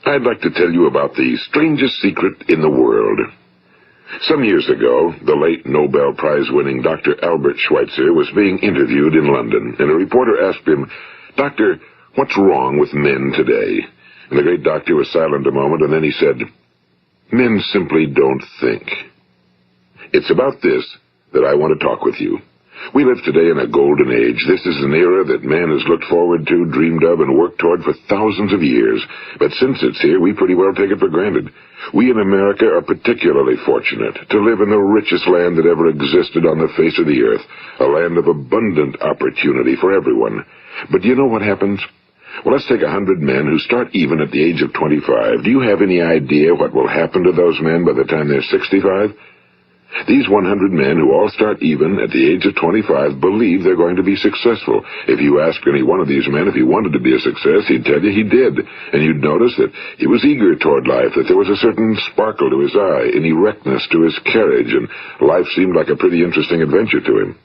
I'd like to tell you about the strangest secret in the world. Some years ago, the late Nobel Prize-winning Dr. Albert Schweitzer was being interviewed in London, and a reporter asked him, "Doctor, what's wrong with men today?" And the great doctor was silent a moment, and then he said, "Men simply don't think." It's about this that I want to talk with you. We live today in a golden age. This is an era that man has looked forward to, dreamed of, and worked toward for thousands of years. But since it's here, we pretty well take it for granted. We in America are particularly fortunate to live in the richest land that ever existed on the face of the earth, a land of abundant opportunity for everyone. But do you know what happens? Well, let's take 100 men who start even at the age of 25. Do you have any idea what will happen to those men by the time they're 65? These 100 men who all start even at the age of 25 believe they're going to be successful. If you ask any one of these men if he wanted to be a success, he'd tell you he did. And you'd notice that he was eager toward life, that there was a certain sparkle to his eye, an erectness to his carriage, and life seemed like a pretty interesting adventure to him.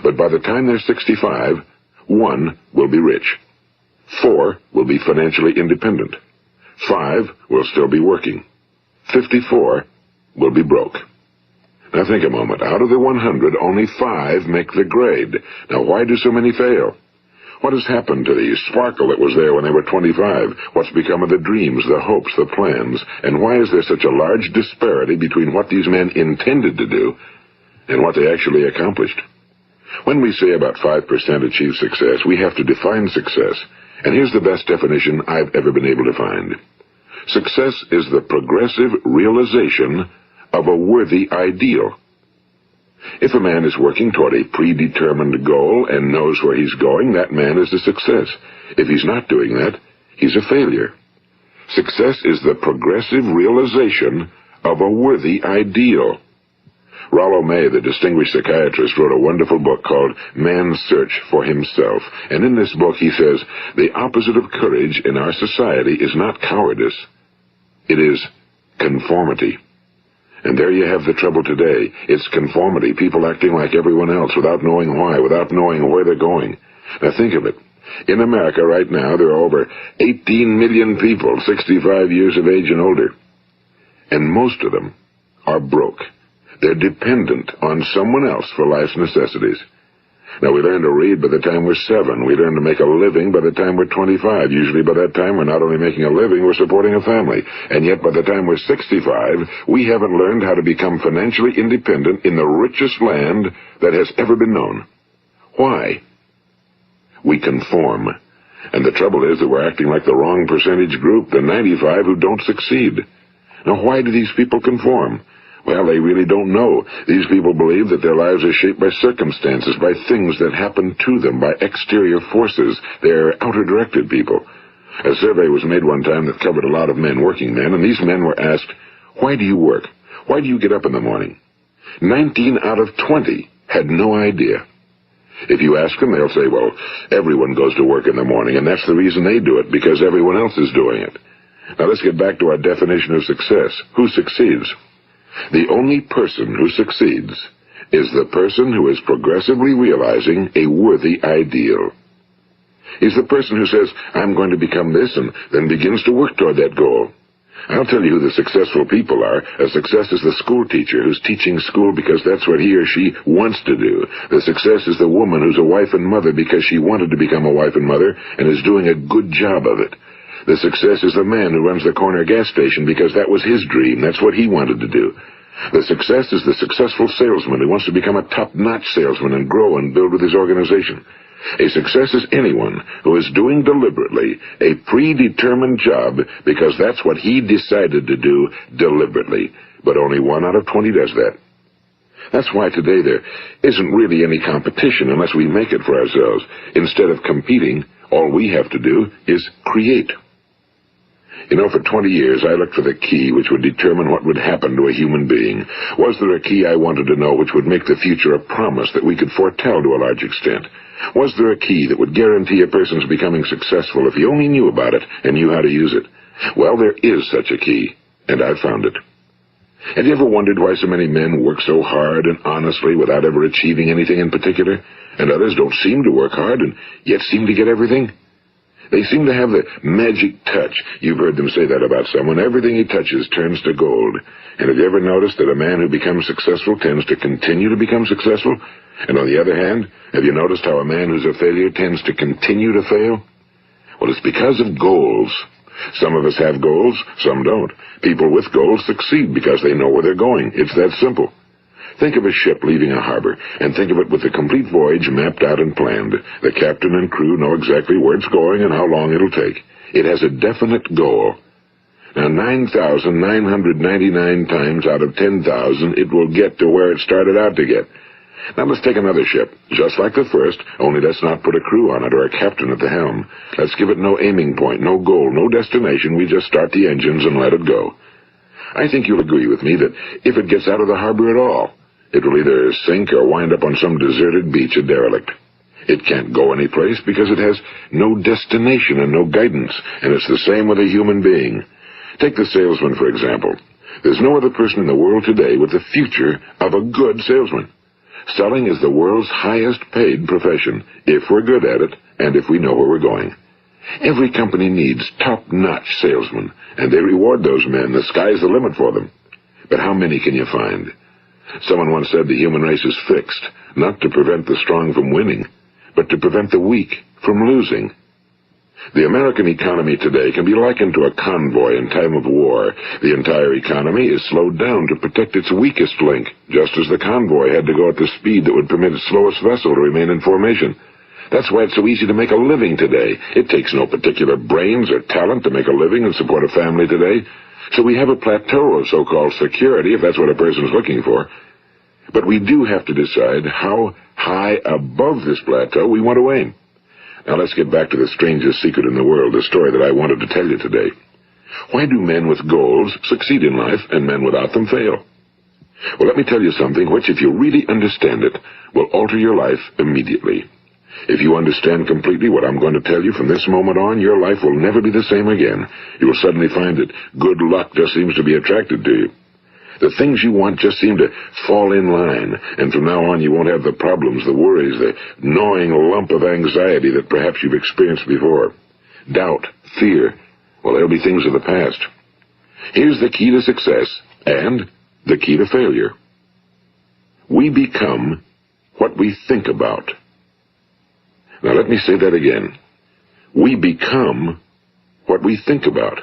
But by the time they're 65, 1 will be rich. 4 will be financially independent. 5 will still be working. 54 will be broke. Now think a moment. Out of the 100, only 5 make the grade. Now why do so many fail? What has happened to the sparkle that was there when they were 25? What's become of the dreams, the hopes, the plans? And why is there such a large disparity between what these men intended to do and what they actually accomplished? When we say about 5% achieve success, we have to define success. And here's the best definition I've ever been able to find. Success is the progressive realization of a worthy ideal. If a man is working toward a predetermined goal and knows where he's going, that man is a success. If he's not doing that, he's a failure. Success is the progressive realization of a worthy ideal. Rollo May, the distinguished psychiatrist, wrote a wonderful book called Man's Search for Himself. And in this book he says, the opposite of courage in our society is not cowardice. It is conformity. And there you have the trouble today. It's conformity, people acting like everyone else without knowing why, without knowing where they're going. Now think of it. In America right now, there are over 18 million people 65 years of age and older. And most of them are broke. They're dependent on someone else for life's necessities. Now, we learn to read by the time we're 7. We learn to make a living by the time we're 25. Usually by that time, we're not only making a living, we're supporting a family. And yet by the time we're 65, we haven't learned how to become financially independent in the richest land that has ever been known. Why? We conform. And the trouble is that we're acting like the wrong percentage group, the 95 who don't succeed. Now, why do these people conform? Well, they really don't know. These people believe that their lives are shaped by circumstances, by things that happen to them, by exterior forces. They're outer-directed people. A survey was made one time that covered a lot of men, working men, and these men were asked, "Why do you work? Why do you get up in the morning?" 19 out of 20 had no idea. If you ask them, they'll say, well, everyone goes to work in the morning, and that's the reason they do it, because everyone else is doing it. Now let's get back to our definition of success. Who succeeds? The only person who succeeds is the person who is progressively realizing a worthy ideal. He's the person who says, I'm going to become this, and then begins to work toward that goal. I'll tell you who the successful people are. A success is the school teacher who's teaching school because that's what he or she wants to do. The success is the woman who's a wife and mother because she wanted to become a wife and mother and is doing a good job of it. The success is the man who runs the corner gas station because that was his dream. That's what he wanted to do. The success is the successful salesman who wants to become a top-notch salesman and grow and build with his organization. A success is anyone who is doing deliberately a predetermined job because that's what he decided to do deliberately. But only 1 out of 20 does that. That's why today there isn't really any competition unless we make it for ourselves. Instead of competing, all we have to do is create. You know, for 20 years, I looked for the key which would determine what would happen to a human being. Was there a key I wanted to know which would make the future a promise that we could foretell to a large extent? Was there a key that would guarantee a person's becoming successful if he only knew about it and knew how to use it? Well, there is such a key, and I've found it. Have you ever wondered why so many men work so hard and honestly without ever achieving anything in particular, and others don't seem to work hard and yet seem to get everything? They seem to have the magic touch. You've heard them say that about someone. Everything he touches turns to gold. And have you ever noticed that a man who becomes successful tends to continue to become successful? And on the other hand, have you noticed how a man who's a failure tends to continue to fail? Well, it's because of goals. Some of us have goals, some don't. People with goals succeed because they know where they're going. It's that simple. Think of a ship leaving a harbor, and think of it with the complete voyage mapped out and planned. The captain and crew know exactly where it's going and how long it'll take. It has a definite goal. Now, 9,999 times out of 10,000, it will get to where it started out to get. Now, let's take another ship, just like the first, only let's not put a crew on it or a captain at the helm. Let's give it no aiming point, no goal, no destination. We just start the engines and let it go. I think you'll agree with me that if it gets out of the harbor at all, it will either sink or wind up on some deserted beach, a derelict. It can't go anyplace because it has no destination and no guidance, and it's the same with a human being. Take the salesman, for example. There's no other person in the world today with the future of a good salesman. Selling is the world's highest paid profession, if we're good at it and if we know where we're going. Every company needs top-notch salesmen, and they reward those men. The sky's the limit for them. But how many can you find? Someone once said the human race is fixed, not to prevent the strong from winning, but to prevent the weak from losing. The American economy today can be likened to a convoy in time of war. The entire economy is slowed down to protect its weakest link, just as the convoy had to go at the speed that would permit its slowest vessel to remain in formation. That's why it's so easy to make a living today. It takes no particular brains or talent to make a living and support a family today. So we have a plateau of so-called security, if that's what a person's looking for. But we do have to decide how high above this plateau we want to aim. Now let's get back to the strangest secret in the world, the story that I wanted to tell you today. Why do men with goals succeed in life and men without them fail? Well, let me tell you something which, if you really understand it, will alter your life immediately. If you understand completely what I'm going to tell you from this moment on, your life will never be the same again. You will suddenly find that good luck just seems to be attracted to you. The things you want just seem to fall in line, and from now on you won't have the problems, the worries, the gnawing lump of anxiety that perhaps you've experienced before. Doubt, fear, well, they'll be things of the past. Here's the key to success and the key to failure. We become what we think about. Now let me say that again. We become what we think about.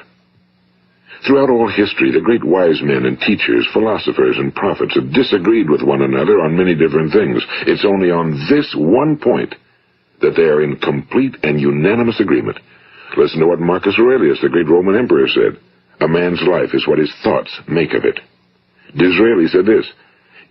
Throughout all history, the great wise men and teachers, philosophers and prophets have disagreed with one another on many different things. It's only on this one point that they are in complete and unanimous agreement. Listen to what Marcus Aurelius, the great Roman emperor, said. A man's life is what his thoughts make of it. Disraeli said this,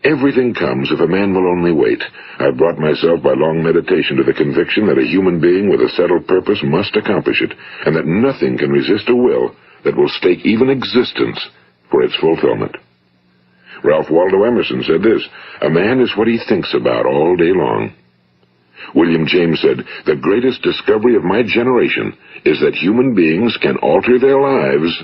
everything comes if a man will only wait. I've brought myself by long meditation to the conviction that a human being with a settled purpose must accomplish it, and that nothing can resist a will that will stake even existence for its fulfillment. Ralph Waldo Emerson said this, a man is what he thinks about all day long. William James said, the greatest discovery of my generation is that human beings can alter their lives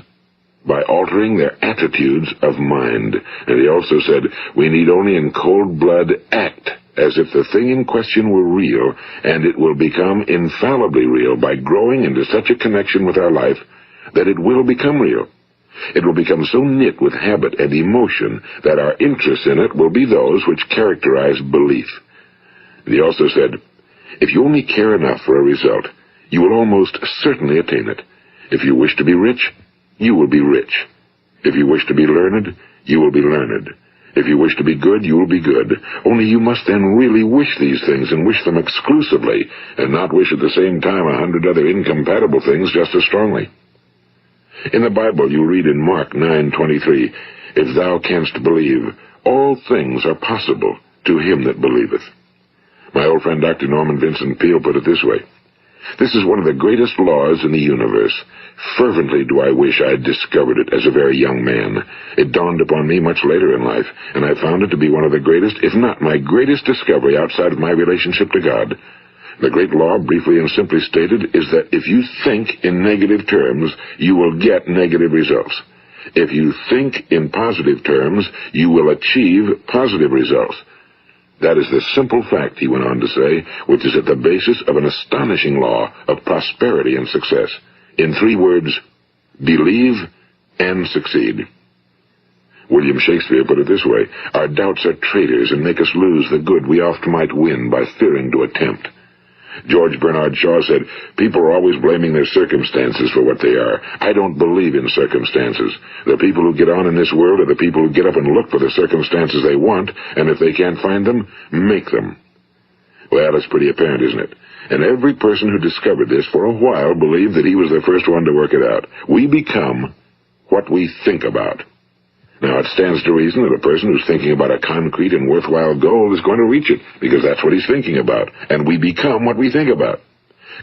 by altering their attitudes of mind. And he also said, we need only in cold blood act as if the thing in question were real, and it will become infallibly real by growing into such a connection with our life that it will become real. It will become so knit with habit and emotion that our interest in it will be those which characterize belief. And he also said, if you only care enough for a result, you will almost certainly attain it. If you wish to be rich, you will be rich. If you wish to be learned, you will be learned. If you wish to be good, you will be good. Only you must then really wish these things, and wish them exclusively, and not wish at the same time 100 other incompatible things just as strongly. In the Bible, you read in Mark 9:23, if thou canst believe, all things are possible to him that believeth. My old friend Dr. Norman Vincent Peale put it this way, this is one of the greatest laws in the universe. Fervently do I wish I had discovered it as a very young man. It dawned upon me much later in life, and I found it to be one of the greatest, if not my greatest discovery outside of my relationship to God. The great law, briefly and simply stated, is that if you think in negative terms, you will get negative results. If you think in positive terms, you will achieve positive results. That is the simple fact, he went on to say, which is at the basis of an astonishing law of prosperity and success. In 3 words, believe and succeed. William Shakespeare put it this way: our doubts are traitors and make us lose the good we oft might win by fearing to attempt. George Bernard Shaw said, people are always blaming their circumstances for what they are. I don't believe in circumstances. The people who get on in this world are the people who get up and look for the circumstances they want, and if they can't find them, make them. Well, it's pretty apparent, isn't it? And every person who discovered this for a while believed that he was the first one to work it out. We become what we think about. Now, it stands to reason that a person who's thinking about a concrete and worthwhile goal is going to reach it, because that's what he's thinking about, and we become what we think about.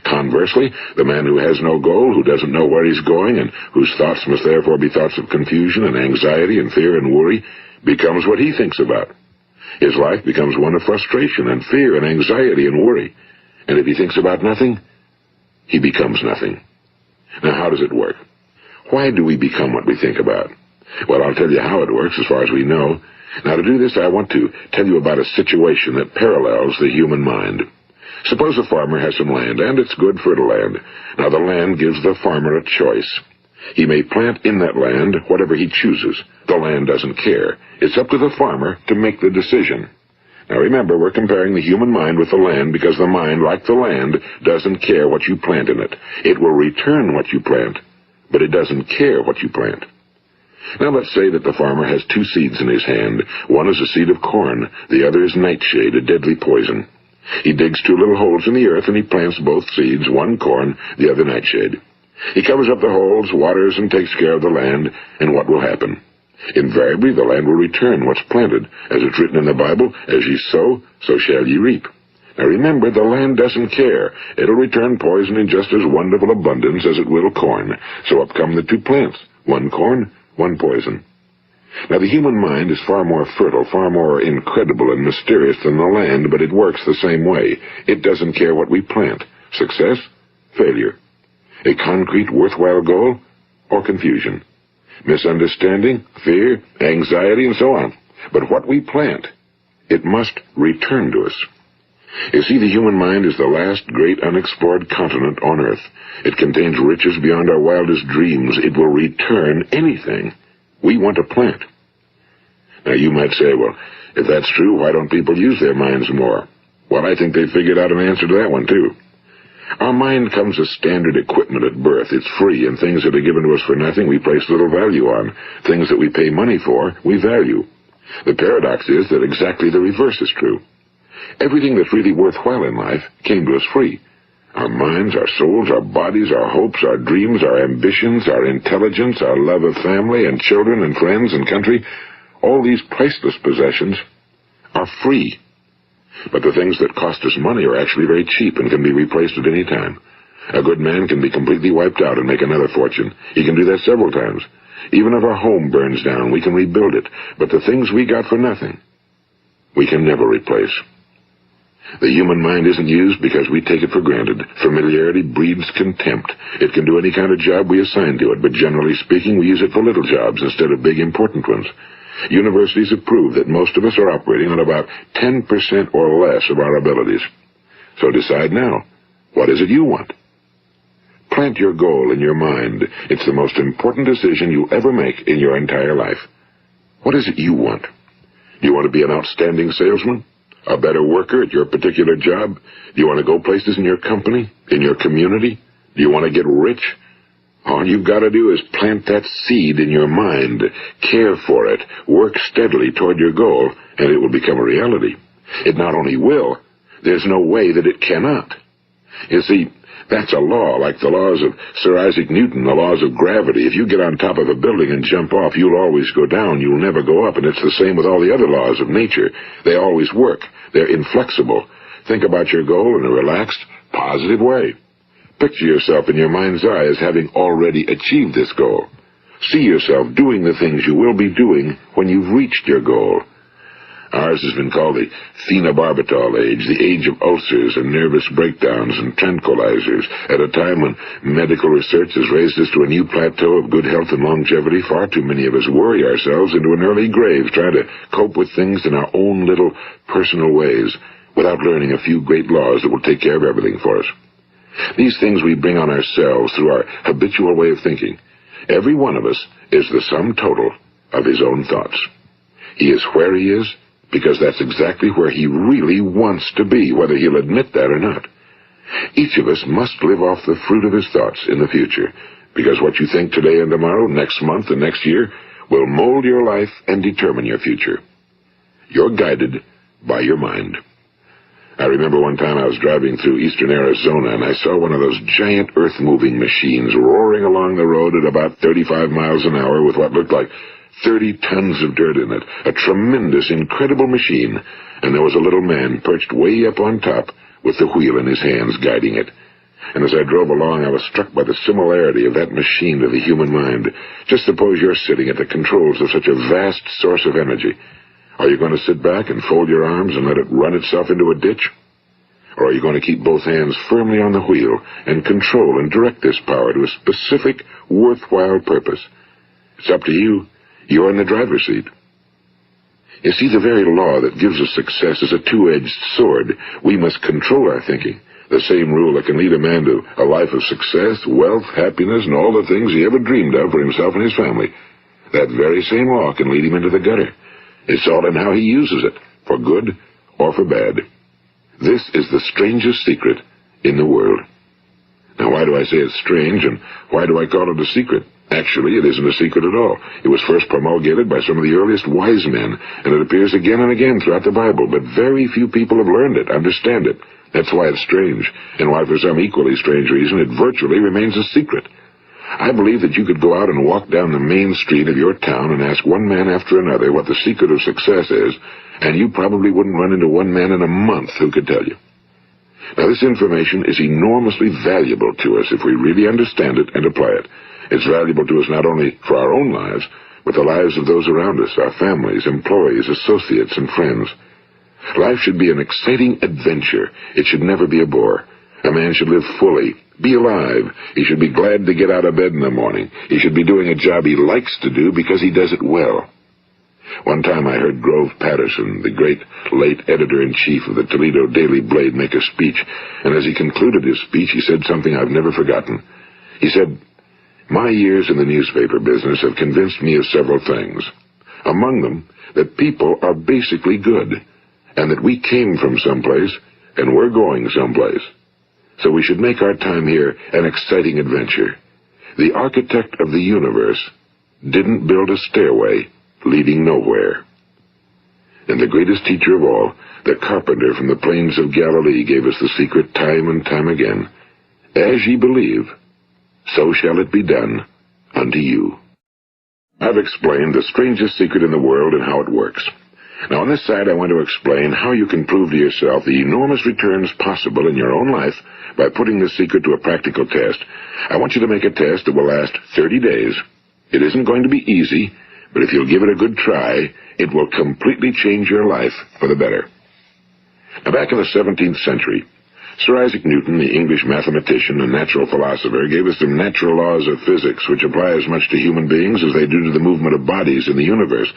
Conversely, the man who has no goal, who doesn't know where he's going, and whose thoughts must therefore be thoughts of confusion and anxiety and fear and worry, becomes what he thinks about. His life becomes one of frustration and fear and anxiety and worry. And if he thinks about nothing, he becomes nothing. Now, how does it work? Why do we become what we think about? Well, I'll tell you how it works as far as we know. Now, to do this, I want to tell you about a situation that parallels the human mind. Suppose a farmer has some land, and it's good, fertile land. Now, the land gives the farmer a choice. He may plant in that land whatever he chooses. The land doesn't care. It's up to the farmer to make the decision. Now, remember, we're comparing the human mind with the land because the mind, like the land, doesn't care what you plant in it. It will return what you plant, but it doesn't care what you plant. Now, let's say that the farmer has 2 seeds in his hand. One is a seed of corn. The other is nightshade, a deadly poison. He digs 2 little holes in the earth, and he plants both seeds, one corn, the other nightshade. He covers up the holes, waters, and takes care of the land, and what will happen? Invariably, the land will return what's planted. As it's written in the Bible, as ye sow, so shall ye reap. Now remember, the land doesn't care. It'll return poison in just as wonderful abundance as it will corn. So up come the 2 plants, one corn, one poison. Now, the human mind is far more fertile, far more incredible and mysterious than the land, but it works the same way. It doesn't care what we plant. Success, failure. A concrete, worthwhile goal, or confusion. Misunderstanding, fear, anxiety, and so on. But what we plant, it must return to us. You see, the human mind is the last great unexplored continent on Earth. It contains riches beyond our wildest dreams. It will return anything we want to plant. Now, you might say, well, if that's true, why don't people use their minds more? Well, I think they figured out an answer to that one, too. Our mind comes as standard equipment at birth. It's free, and things that are given to us for nothing we place little value on. Things that we pay money for, we value. The paradox is that exactly the reverse is true. Everything that's really worthwhile in life came to us free. Our minds, our souls, our bodies, our hopes, our dreams, our ambitions, our intelligence, our love of family and children and friends and country, all these priceless possessions are free. But the things that cost us money are actually very cheap and can be replaced at any time. A good man can be completely wiped out and make another fortune. He can do that several times. Even if our home burns down, we can rebuild it. But the things we got for nothing, we can never replace. The human mind isn't used because we take it for granted. Familiarity breeds contempt. It can do any kind of job we assign to it, but generally speaking, we use it for little jobs instead of big, important ones. Universities have proved that most of us are operating on about 10% or less of our abilities. So decide now, what is it you want? Plant your goal in your mind. It's the most important decision you'll ever make in your entire life. What is it you want? Do you want to be an outstanding salesman? A better worker at your particular job? Do you want to go places in your company? In your community? Do you want to get rich? All you've got to do is plant that seed in your mind, care for it, work steadily toward your goal, and it will become a reality. It not only will, there's no way that it cannot. You see, that's a law, like the laws of Sir Isaac Newton, the laws of gravity. If you get on top of a building and jump off, you'll always go down, you'll never go up, and it's the same with all the other laws of nature. They always work. They're inflexible. Think about your goal in a relaxed, positive way. Picture yourself in your mind's eye as having already achieved this goal. See yourself doing the things you will be doing when you've reached your goal. Ours has been called the phenobarbital age, the age of ulcers and nervous breakdowns and tranquilizers, at a time when medical research has raised us to a new plateau of good health and longevity. Far too many of us worry ourselves into an early grave trying to cope with things in our own little personal ways without learning a few great laws that will take care of everything for us. These things we bring on ourselves through our habitual way of thinking. Every one of us is the sum total of his own thoughts. He is where he is because that's exactly where he really wants to be, whether he'll admit that or not. Each of us must live off the fruit of his thoughts in the future, because what you think today and tomorrow, next month and next year, will mold your life and determine your future. You're guided by your mind. I remember one time I was driving through eastern Arizona, and I saw one of those giant earth-moving machines roaring along the road at about 35 miles an hour with what looked like 30 tons of dirt in it. A tremendous, incredible machine, and there was a little man perched way up on top with the wheel in his hands guiding it. And as I drove along, I was struck by the similarity of that machine to the human mind. Just suppose you're sitting at the controls of such a vast source of energy. Are you going to sit back and fold your arms and let it run itself into a ditch? Or are you going to keep both hands firmly on the wheel and control and direct this power to a specific, worthwhile purpose? It's up to you. You're in the driver's seat. You see, the very law that gives us success is a two-edged sword. We must control our thinking. The same rule that can lead a man to a life of success, wealth, happiness, and all the things he ever dreamed of for himself and his family. That very same law can lead him into the gutter. It's all in how he uses it, for good or for bad. This is the strangest secret in the world. Now, why do I say it's strange, and why do I call it a secret? Actually, it isn't a secret at all. It was first promulgated by some of the earliest wise men, and it appears again and again throughout the Bible, but very few people have learned it, understand it. That's why it's strange, and why for some equally strange reason it virtually remains a secret. I believe that you could go out and walk down the main street of your town and ask one man after another what the secret of success is, and you probably wouldn't run into one man in a month who could tell you. Now, this information is enormously valuable to us if we really understand it and apply it. It's valuable to us not only for our own lives, but the lives of those around us, our families, employees, associates, and friends. Life should be an exciting adventure. It should never be a bore. A man should live fully, be alive. He should be glad to get out of bed in the morning. He should be doing a job he likes to do because he does it well. One time I heard Grove Patterson, the great late editor-in-chief of the Toledo Daily Blade, make a speech, and as he concluded his speech, he said something I've never forgotten. He said, "My years in the newspaper business have convinced me of several things. Among them, that people are basically good, and that we came from someplace, and we're going someplace. So we should make our time here an exciting adventure. The architect of the universe didn't build a stairway leading nowhere." And the greatest teacher of all, the carpenter from the plains of Galilee, gave us the secret time and time again. As ye believe, so shall it be done unto you. I've explained the strangest secret in the world and how it works. Now, on this side, I want to explain how you can prove to yourself the enormous returns possible in your own life by putting this secret to a practical test. I want you to make a test that will last 30 days. It isn't going to be easy, but if you'll give it a good try, it will completely change your life for the better. Now, back in the 17th century, Sir Isaac Newton, the English mathematician and natural philosopher, gave us some natural laws of physics which apply as much to human beings as they do to the movement of bodies in the universe.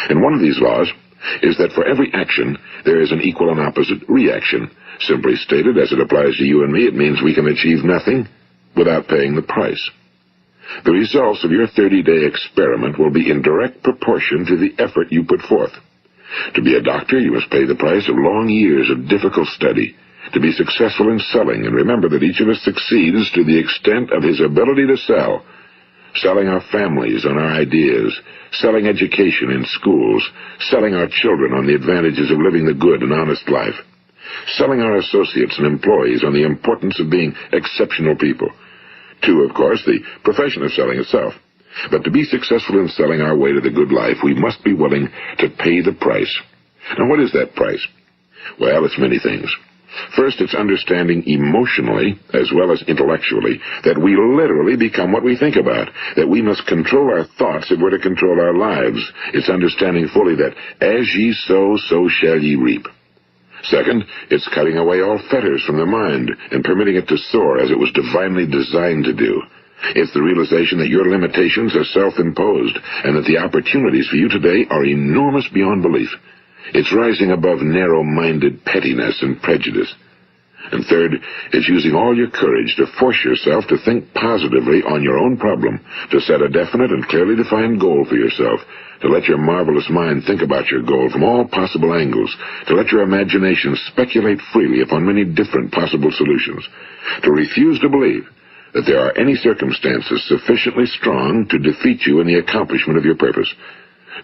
And one of these laws is that for every action, there is an equal and opposite reaction. Simply stated, as it applies to you and me, it means we can achieve nothing without paying the price. The results of your 30-day experiment will be in direct proportion to the effort you put forth. To be a doctor, you must pay the price of long years of difficult study. To be successful in selling, and remember that each of us succeeds to the extent of his ability to sell. Selling our families on our ideas, selling education in schools, selling our children on the advantages of living the good and honest life, selling our associates and employees on the importance of being exceptional people. To, of course, the profession of selling itself. But to be successful in selling our way to the good life, we must be willing to pay the price. Now, what is that price? Well, it's many things. First, it's understanding emotionally, as well as intellectually, that we literally become what we think about, that we must control our thoughts if we're to control our lives. It's understanding fully that as ye sow, so shall ye reap. Second, it's cutting away all fetters from the mind and permitting it to soar as it was divinely designed to do. It's the realization that your limitations are self-imposed and that the opportunities for you today are enormous beyond belief. It's rising above narrow-minded pettiness and prejudice. And third, it's using all your courage to force yourself to think positively on your own problem, to set a definite and clearly defined goal for yourself, to let your marvelous mind think about your goal from all possible angles, to let your imagination speculate freely upon many different possible solutions, to refuse to believe that there are any circumstances sufficiently strong to defeat you in the accomplishment of your purpose,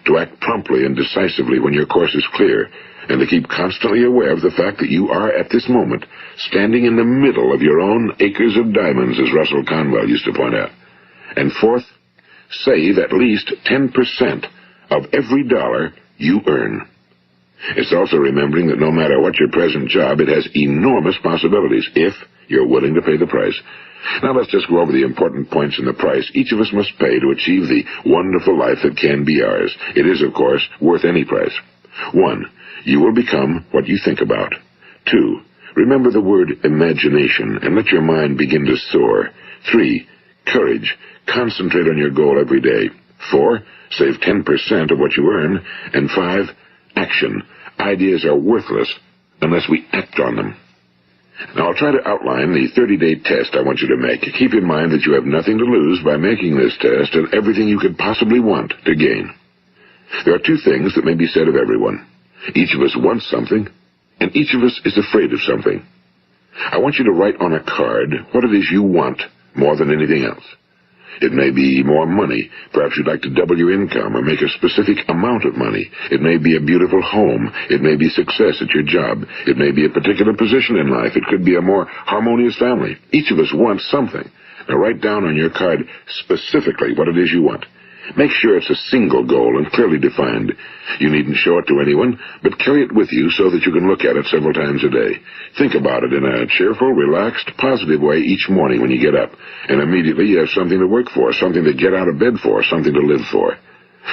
to act promptly and decisively when your course is clear, and to keep constantly aware of the fact that you are, at this moment, standing in the middle of your own acres of diamonds, as Russell Conwell used to point out. And fourth, save at least 10% of every dollar you earn. It's also remembering that no matter what your present job, it has enormous possibilities, if you're willing to pay the price. Now let's just go over the important points in the price each of us must pay to achieve the wonderful life that can be ours. It is, of course, worth any price. 1. You will become what you think about. 2. Remember the word imagination and let your mind begin to soar. 3. Courage. Concentrate on your goal every day. 4. Save 10% of what you earn. And 5. Action. Ideas are worthless unless we act on them. Now, I'll try to outline the 30-day test I want you to make. Keep in mind that you have nothing to lose by making this test and everything you could possibly want to gain. There are two things that may be said of everyone. Each of us wants something, and each of us is afraid of something. I want you to write on a card what it is you want more than anything else. It may be more money. Perhaps you'd like to double your income or make a specific amount of money. It may be a beautiful home. It may be success at your job. It may be a particular position in life. It could be a more harmonious family. Each of us wants something. Now write down on your card specifically what it is you want. Make sure it's a single goal and clearly defined. You needn't show it to anyone, but carry it with you so that you can look at it several times a day. Think about it in a cheerful, relaxed, positive way each morning when you get up, and immediately you have something to work for, something to get out of bed for, something to live for.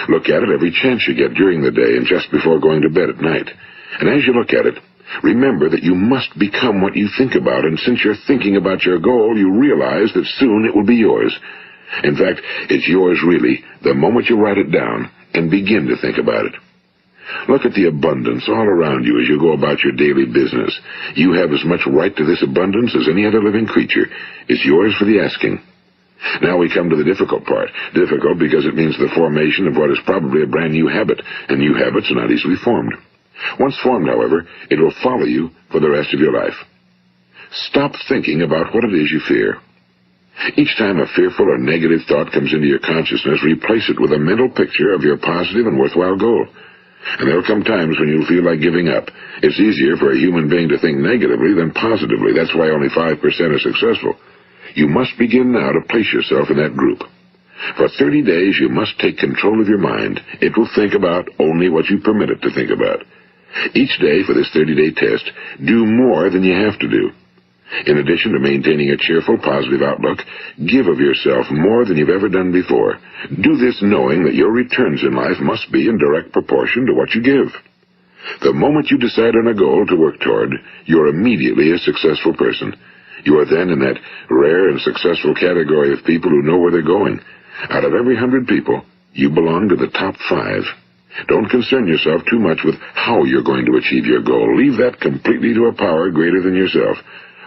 Look at it every chance you get during the day and just before going to bed at night. And as you look at it, remember that you must become what you think about, and since you're thinking about your goal, you realize that soon it will be yours. In fact, it's yours really the moment you write it down and begin to think about it. Look at the abundance all around you as you go about your daily business. You have as much right to this abundance as any other living creature. It's yours for the asking. Now we come to the difficult part. Difficult because it means the formation of what is probably a brand new habit, and new habits are not easily formed. Once formed, however, it will follow you for the rest of your life. Stop thinking about what it is you fear. Each time a fearful or negative thought comes into your consciousness, replace it with a mental picture of your positive and worthwhile goal. And there will come times when you'll feel like giving up. It's easier for a human being to think negatively than positively. That's why only 5% are successful. You must begin now to place yourself in that group. For 30 days, you must take control of your mind. It will think about only what you permit it to think about. Each day for this 30-day test, do more than you have to do. In addition to maintaining a cheerful, positive outlook, give of yourself more than you've ever done before. Do this knowing that your returns in life must be in direct proportion to what you give. The moment you decide on a goal to work toward, you're immediately a successful person. You are then in that rare and successful category of people who know where they're going. Out of every 100 people, you belong to the top 5. Don't concern yourself too much with how you're going to achieve your goal. Leave that completely to a power greater than yourself.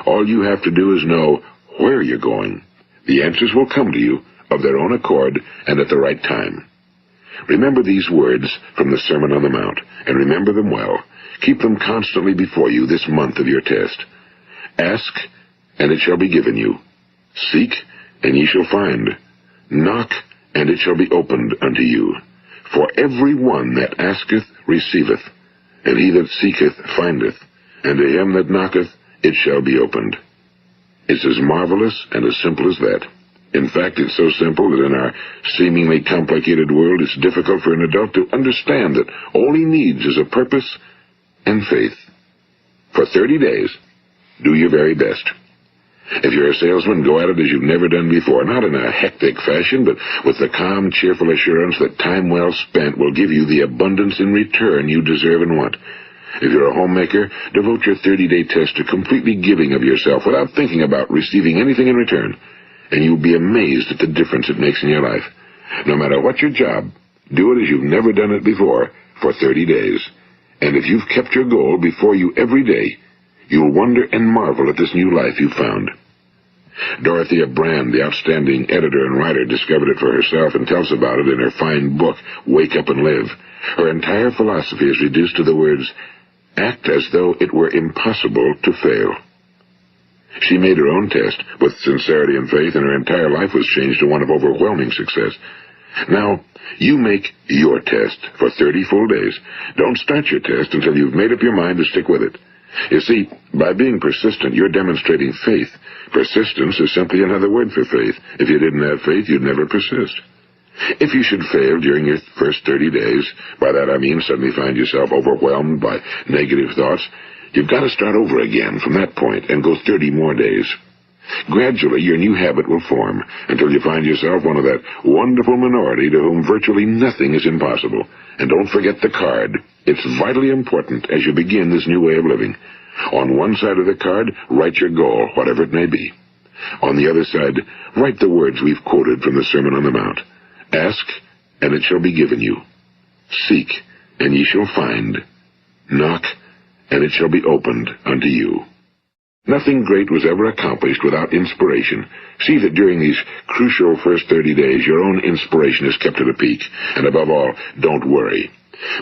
All you have to do is know where you're going. The answers will come to you of their own accord and at the right time. Remember these words from the Sermon on the Mount, and remember them well. Keep them constantly before you this month of your test. Ask, and it shall be given you. Seek, and ye shall find. Knock, and it shall be opened unto you. For every one that asketh receiveth, and he that seeketh findeth, and to him that knocketh it shall be opened. It's as marvelous and as simple as that. In fact, it's so simple that in our seemingly complicated world, it's difficult for an adult to understand that all he needs is a purpose and faith. For 30 days, Do your very best. If you're a salesman, go at it as you've never done before, not in a hectic fashion, but with the calm, cheerful assurance that time well spent will give you the abundance in return you deserve and want. If you're a homemaker, devote your 30-day test to completely giving of yourself without thinking about receiving anything in return, and you'll be amazed at the difference it makes in your life. No matter what your job, do it as you've never done it before for 30 days. And if you've kept your goal before you every day, you'll wonder and marvel at this new life you've found. Dorothea Brand, the outstanding editor and writer, discovered it for herself and tells about it in her fine book, Wake Up and Live. Her entire philosophy is reduced to the words, act as though it were impossible to fail. She made her own test with sincerity and faith, and her entire life was changed to one of overwhelming success. Now, you make your test for 30 full days. Don't start your test until you've made up your mind to stick with it. You see, by being persistent, you're demonstrating faith. Persistence is simply another word for faith. If you didn't have faith, you'd never persist. If you should fail during your first 30 days, by that I mean suddenly find yourself overwhelmed by negative thoughts, you've got to start over again from that point and go 30 more days. Gradually, your new habit will form until you find yourself one of that wonderful minority to whom virtually nothing is impossible. And don't forget the card. It's vitally important as you begin this new way of living. On one side of the card, write your goal, whatever it may be. On the other side, write the words we've quoted from the Sermon on the Mount. Ask, and it shall be given you. Seek, and ye shall find. Knock, and it shall be opened unto you. Nothing great was ever accomplished without inspiration. See that during these crucial first 30 days, your own inspiration is kept at a peak. And above all, don't worry.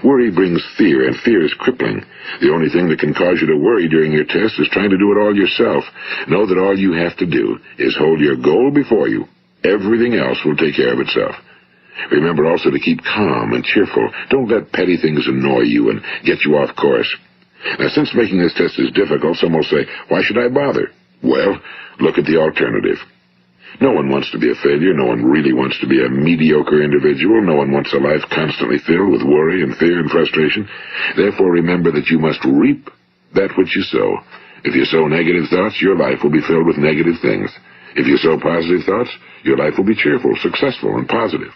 Worry brings fear, and fear is crippling. The only thing that can cause you to worry during your test is trying to do it all yourself. Know that all you have to do is hold your goal before you. Everything else will take care of itself. Remember also to keep calm and cheerful. Don't let petty things annoy you and get you off course. Now, since making this test is difficult, some will say, why should I bother? Well, look at the alternative. No one wants to be a failure. No one really wants to be a mediocre individual. No one wants a life constantly filled with worry and fear and frustration. Therefore, remember that you must reap that which you sow. If you sow negative thoughts, your life will be filled with negative things. If you sow positive thoughts, your life will be cheerful, successful, and positive.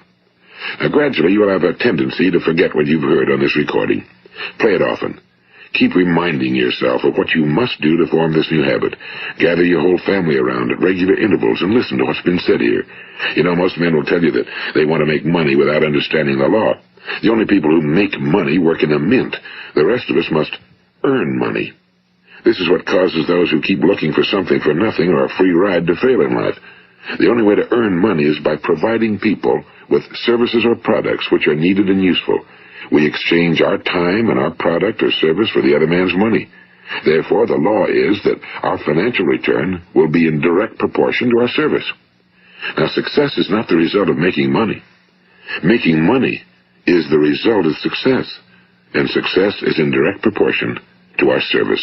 Now, gradually, you will have a tendency to forget what you've heard on this recording. Play it often. Keep reminding yourself of what you must do to form this new habit. Gather your whole family around at regular intervals and listen to what's been said here. You know, most men will tell you that they want to make money without understanding the law. The only people who make money work in a mint. The rest of us must earn money. This is what causes those who keep looking for something for nothing or a free ride to fail in life. The only way to earn money is by providing people with services or products which are needed and useful. We exchange our time and our product or service for the other man's money. Therefore, the law is that our financial return will be in direct proportion to our service. Now, success is not the result of making money. Making money is the result of success, and success is in direct proportion to our service.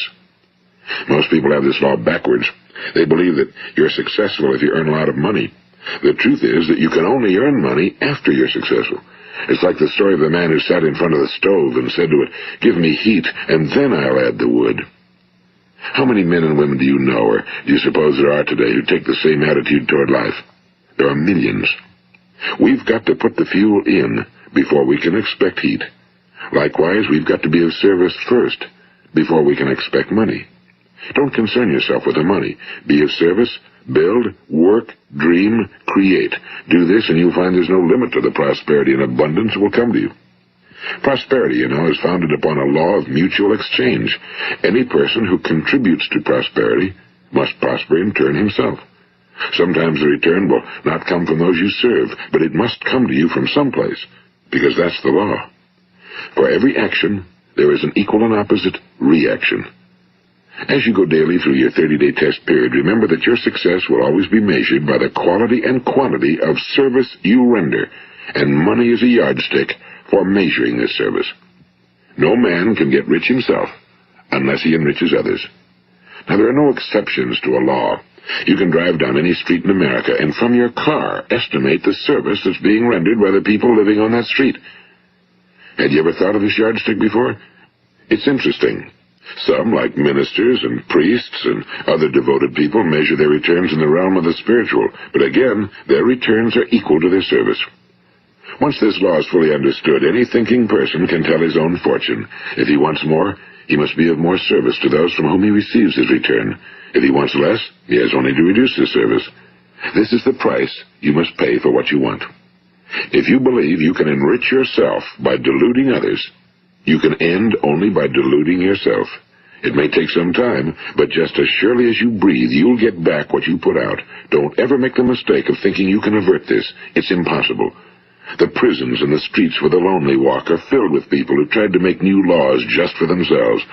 Most people have this law backwards. They believe that you're successful if you earn a lot of money. The truth is that you can only earn money after you're successful. It's like the story of the man who sat in front of the stove and said to it, give me heat, and then I'll add the wood. How many men and women do you know, or do you suppose there are today, who take the same attitude toward life? There are millions. We've got to put the fuel in before we can expect heat. Likewise, we've got to be of service first before we can expect money. Don't concern yourself with the money. Be of service, build, work, dream, create. Do this and you'll find there's no limit to the prosperity and abundance that will come to you. Prosperity, you know, is founded upon a law of mutual exchange. Any person who contributes to prosperity must prosper in turn himself. Sometimes the return will not come from those you serve, but it must come to you from someplace, because that's the law. For every action, there is an equal and opposite reaction. As you go daily through your 30-day test period, remember that your success will always be measured by the quality and quantity of service you render, and money is a yardstick for measuring this service. No man can get rich himself unless he enriches others. Now, there are no exceptions to a law. You can drive down any street in America and from your car estimate the service that's being rendered by the people living on that street. Had you ever thought of this yardstick before? It's interesting. Some, like ministers and priests and other devoted people, measure their returns in the realm of the spiritual, but again, their returns are equal to their service. Once this law is fully understood, any thinking person can tell his own fortune. If he wants more, he must be of more service to those from whom he receives his return. If he wants less, he has only to reduce his service. This is the price you must pay for what you want. If you believe you can enrich yourself by deluding others, you can end only by deluding yourself. It may take some time, but just as surely as you breathe, you'll get back what you put out. Don't ever make the mistake of thinking you can avert this. It's impossible. The prisons and the streets where the lonely walk are filled with people who tried to make new laws just for themselves.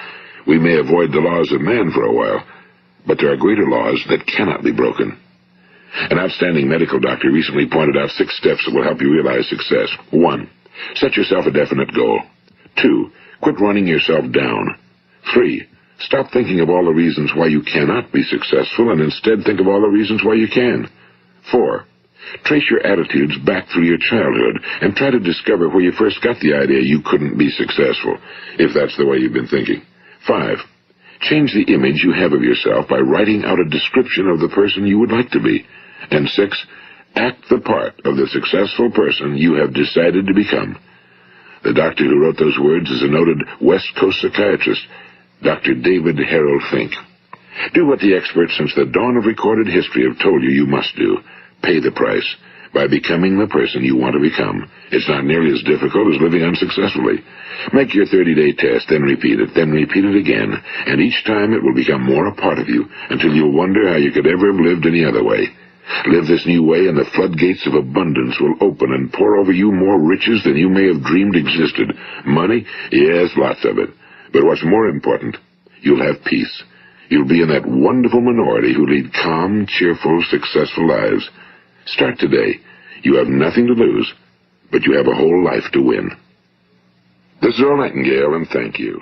We may avoid the laws of man for a while, but there are greater laws that cannot be broken. An outstanding medical doctor recently pointed out 6 steps that will help you realize success. 1. Set yourself a definite goal. 2. Quit running yourself down. 3. Stop thinking of all the reasons why you cannot be successful and instead think of all the reasons why you can. 4. Trace your attitudes back through your childhood and try to discover where you first got the idea you couldn't be successful, if that's the way you've been thinking. 5. Change the image you have of yourself by writing out a description of the person you would like to be. And 6. Act the part of the successful person you have decided to become. The doctor who wrote those words is a noted West Coast psychiatrist, Dr. David Harold Fink. Do what the experts since the dawn of recorded history have told you must do. Pay the price by becoming the person you want to become. It's not nearly as difficult as living unsuccessfully. Make your 30-day test, then repeat it again, and each time it will become more a part of you until you'll wonder how you could ever have lived any other way. Live this new way and the floodgates of abundance will open and pour over you more riches than you may have dreamed existed. Money? Yes, lots of it. But what's more important, you'll have peace. You'll be in that wonderful minority who lead calm, cheerful, successful lives. Start today. You have nothing to lose, but you have a whole life to win. This is Earl Nightingale, and thank you.